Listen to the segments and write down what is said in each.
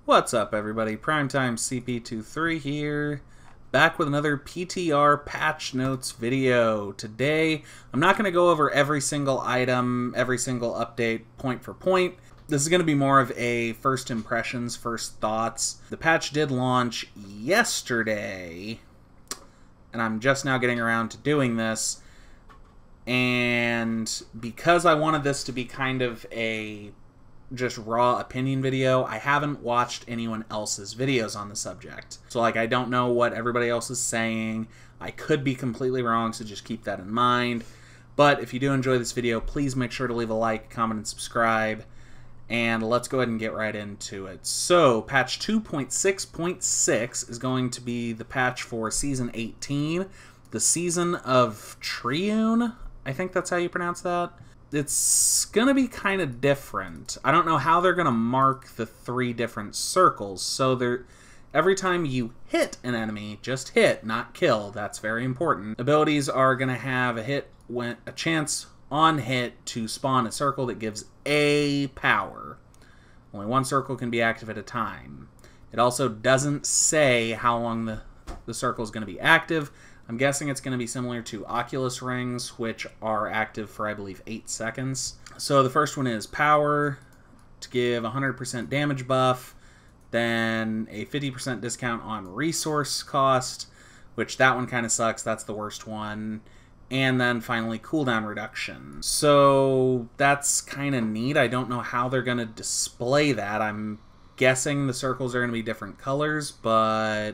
What's up, everybody? Primetime CP23 here, back with another PTR patch notes video. Today, I'm not going to go over every single item, every single update, point for point. This is going to be more of a first impressions, first thoughts. The patch did launch yesterday, and I'm just now getting around to doing this. And because I wanted this to be kind of a just raw opinion video, I haven't watched anyone else's videos on the subject. So like, I don't know what everybody else is saying. I could be completely wrong, so just keep that in mind. But if you do enjoy this video, please make sure to leave a like, comment, and subscribe. And let's go ahead and get right into it. So, patch 2.6.6 is going to be the patch for Season 18. The Season of Triune, I think that's how you pronounce that. It's going to be kind of different. I don't know how they're going to mark the 3 different circles. So every time you hit an enemy, just hit, not kill. That's very important. Abilities are going to have a chance on hit to spawn a circle that gives a power. Only one circle can be active at a time. It also doesn't say how long the circle is going to be active. I'm guessing it's going to be similar to Oculus rings, which are active for, I believe, 8 seconds. So the first one is power to give 100% damage buff, then a 50% discount on resource cost, which that one kind of sucks. That's the worst one. And then finally cooldown reduction. So that's kind of neat. I don't know how they're going to display that. I'm guessing the circles are going to be different colors, but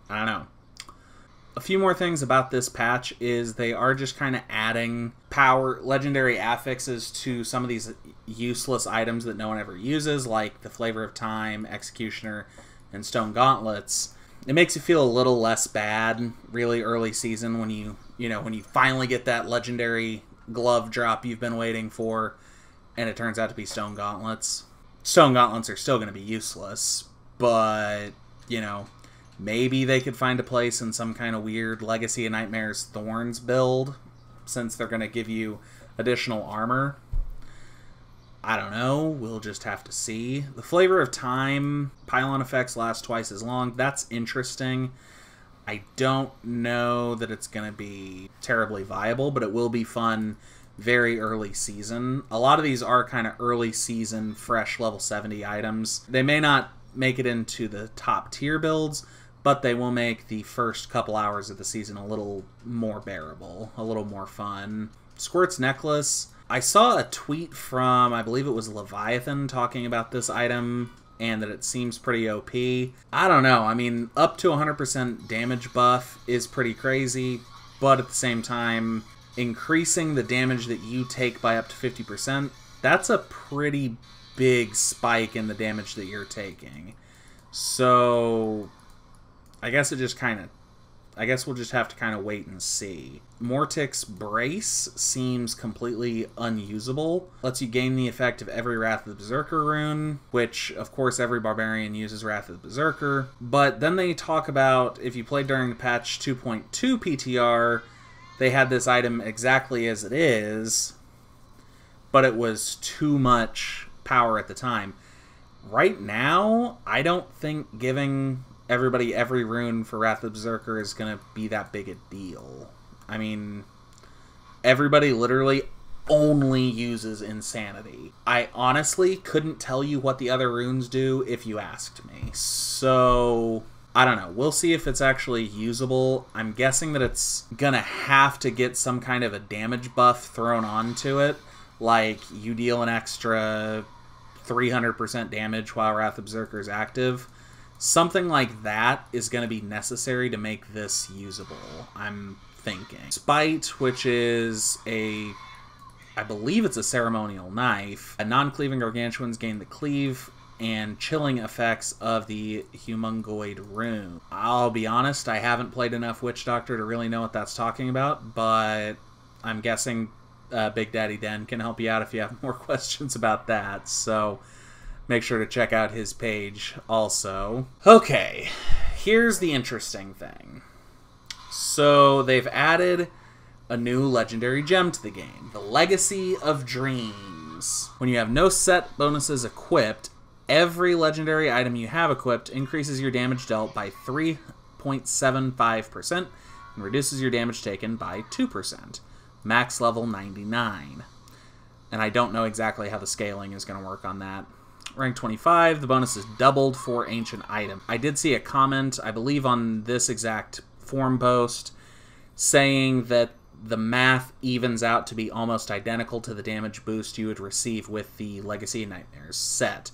I don't know. A few more things about this patch is they are just kind of adding legendary affixes to some of these useless items that no one ever uses, like the Flavor of Time, Executioner, and Stone Gauntlets. It makes you feel a little less bad really early season when you finally get that legendary glove drop you've been waiting for, and it turns out to be Stone Gauntlets. Stone Gauntlets are still going to be useless, but, maybe they could find a place in some kind of weird Legacy of Nightmares Thorns build, since they're going to give you additional armor. I don't know. We'll just have to see. The Flavor of Time pylon effects last twice as long. That's interesting. I don't know that it's going to be terribly viable, but it will be fun very early season. A lot of these are kind of early season, fresh level 70 items. They may not make it into the top tier builds, but they will make the first couple hours of the season a little more bearable, a little more fun. Squirt's Necklace. I saw a tweet from, I believe it was Leviathan, talking about this item, and that it seems pretty OP. I don't know. I mean, up to 100% damage buff is pretty crazy, but at the same time, increasing the damage that you take by up to 50%, that's a pretty big spike in the damage that you're taking. So I guess we'll just have to kind of wait and see. Mortix Brace seems completely unusable. Lets you gain the effect of every Wrath of the Berserker rune, which, of course, every Barbarian uses Wrath of the Berserker. But then they talk about, if you played during the patch 2.2 PTR, they had this item exactly as it is, but it was too much power at the time. Right now, I don't think giving everybody every rune for Wrath of the Berserker is going to be that big a deal. I mean, everybody literally only uses Insanity. I honestly couldn't tell you what the other runes do if you asked me. So I don't know. We'll see if it's actually usable. I'm guessing that it's going to have to get some kind of a damage buff thrown onto it. Like, you deal an extra 300% damage while Wrath of the Berserker is active. Something like that is going to be necessary to make this usable, I'm thinking. Spite, which is I believe it's a ceremonial knife. Non-cleaving gargantuans gain the cleave and chilling effects of the Humungoid rune. I'll be honest, I haven't played enough Witch Doctor to really know what that's talking about, but I'm guessing Big Daddy Den can help you out if you have more questions about that, so make sure to check out his page also. Okay, here's the interesting thing. So they've added a new legendary gem to the game, the Legacy of Dreams. When you have no set bonuses equipped, Every legendary item you have equipped increases your damage dealt by 3.75% and reduces your damage taken by 2%. Max level 99. And I don't know exactly how the scaling is going to work on that. Rank 25, the bonus is doubled for ancient item. I did see a comment, I believe on this exact forum post, saying that the math evens out to be almost identical to the damage boost you would receive with the Legacy of Nightmares set.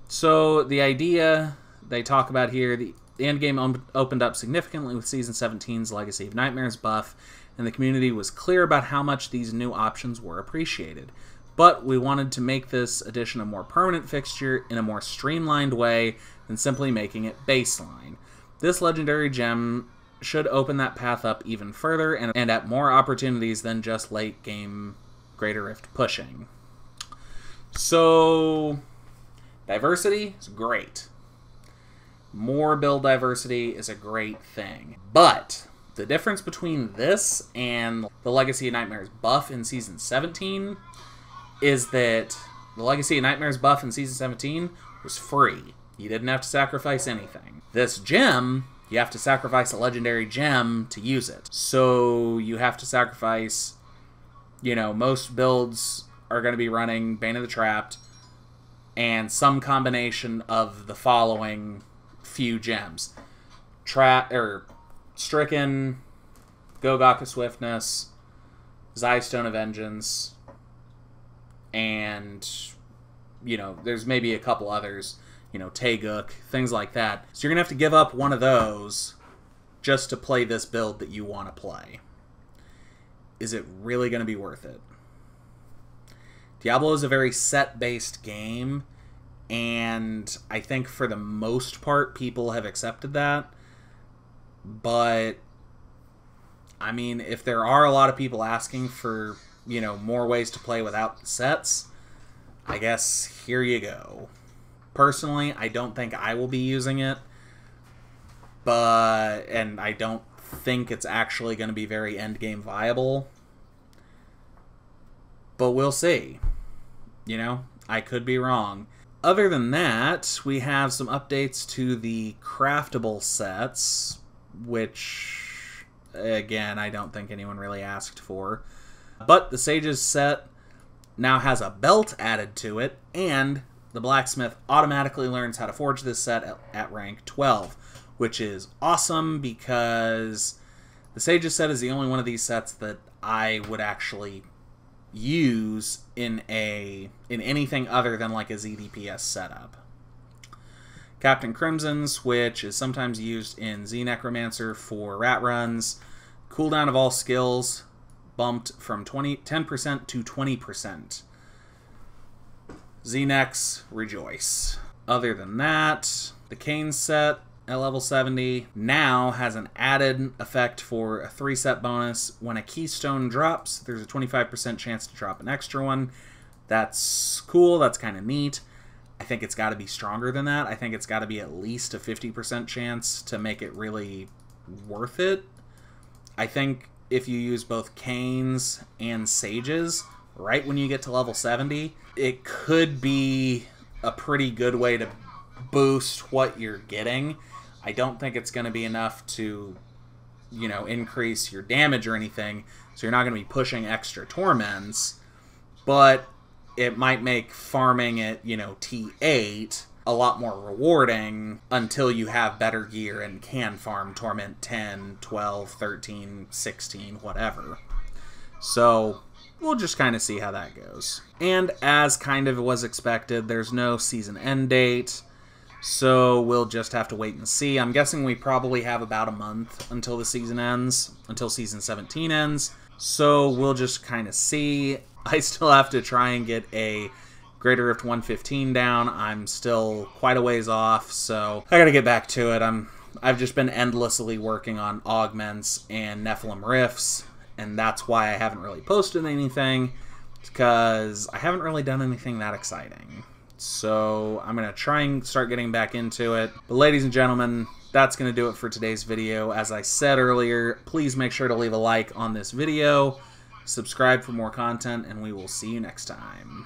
So the idea they talk about here, the endgame opened up significantly with Season 17's Legacy of Nightmares buff, and the community was clear about how much these new options were appreciated. But we wanted to make this addition a more permanent fixture in a more streamlined way than simply making it baseline. This legendary gem should open that path up even further and at more opportunities than just late game Greater Rift pushing. So, diversity is great. More build diversity is a great thing. But the difference between this and the Legacy of Nightmares buff in Season 17 is that the Legacy of Nightmares buff in Season 17 was free. You didn't have to sacrifice anything. This gem, you have to sacrifice a legendary gem to use it. So you have to sacrifice, you know, most builds are going to be running Bane of the Trapped and some combination of the following few gems. Stricken, Gogaka Swiftness, Zystone of Vengeance, and, you know, there's maybe a couple others, you know, Taeguk, things like that. So you're going to have to give up one of those just to play this build that you want to play. Is it really going to be worth it? Diablo is a very set-based game, and I think for the most part people have accepted that. But, I mean, if there are a lot of people asking for, you know, more ways to play without sets, I guess here you go. Personally, I don't think I will be using it, and I don't think it's actually going to be very endgame viable. But we'll see. You know, I could be wrong. Other than that, we have some updates to the craftable sets, which, again, I don't think anyone really asked for. But the Sage's set now has a belt added to it, and the blacksmith automatically learns how to forge this set at rank 12, which is awesome because the Sage's set is the only one of these sets that I would actually use in anything other than like a ZDPS setup. Captain Crimson's, which is sometimes used in Z Necromancer for rat runs. Cooldown of all skills bumped from 10% to 20%. Z-Nex, rejoice. Other than that, the Kane set at level 70 now has an added effect for a 3-set bonus. When a keystone drops, there's a 25% chance to drop an extra one. That's cool, that's kind of neat. I think it's got to be stronger than that. I think it's got to be at least a 50% chance to make it really worth it. I think if you use both Canes and Sages right when you get to level 70, it could be a pretty good way to boost what you're getting. I don't think it's going to be enough to, you know, increase your damage or anything, so you're not going to be pushing extra torments, but it might make farming at, you know, T8 a lot more rewarding until you have better gear and can farm Torment 10, 12, 13, 16, whatever. So we'll just kind of see how that goes. And as kind of was expected, there's no season end date, so we'll just have to wait and see. I'm guessing we probably have about a month until the season ends, until season 17 ends, so we'll just kind of see. I still have to try and get a Greater Rift 115 down. I'm still quite a ways off, so I gotta get back to it. I've just been endlessly working on augments and Nephilim rifts, and that's why I haven't really posted anything, because I haven't really done anything that exciting. So I'm gonna try and start getting back into it. But ladies and gentlemen, that's gonna do it for today's video. As I said earlier, please make sure to leave a like on this video, subscribe for more content, and we will see you next time.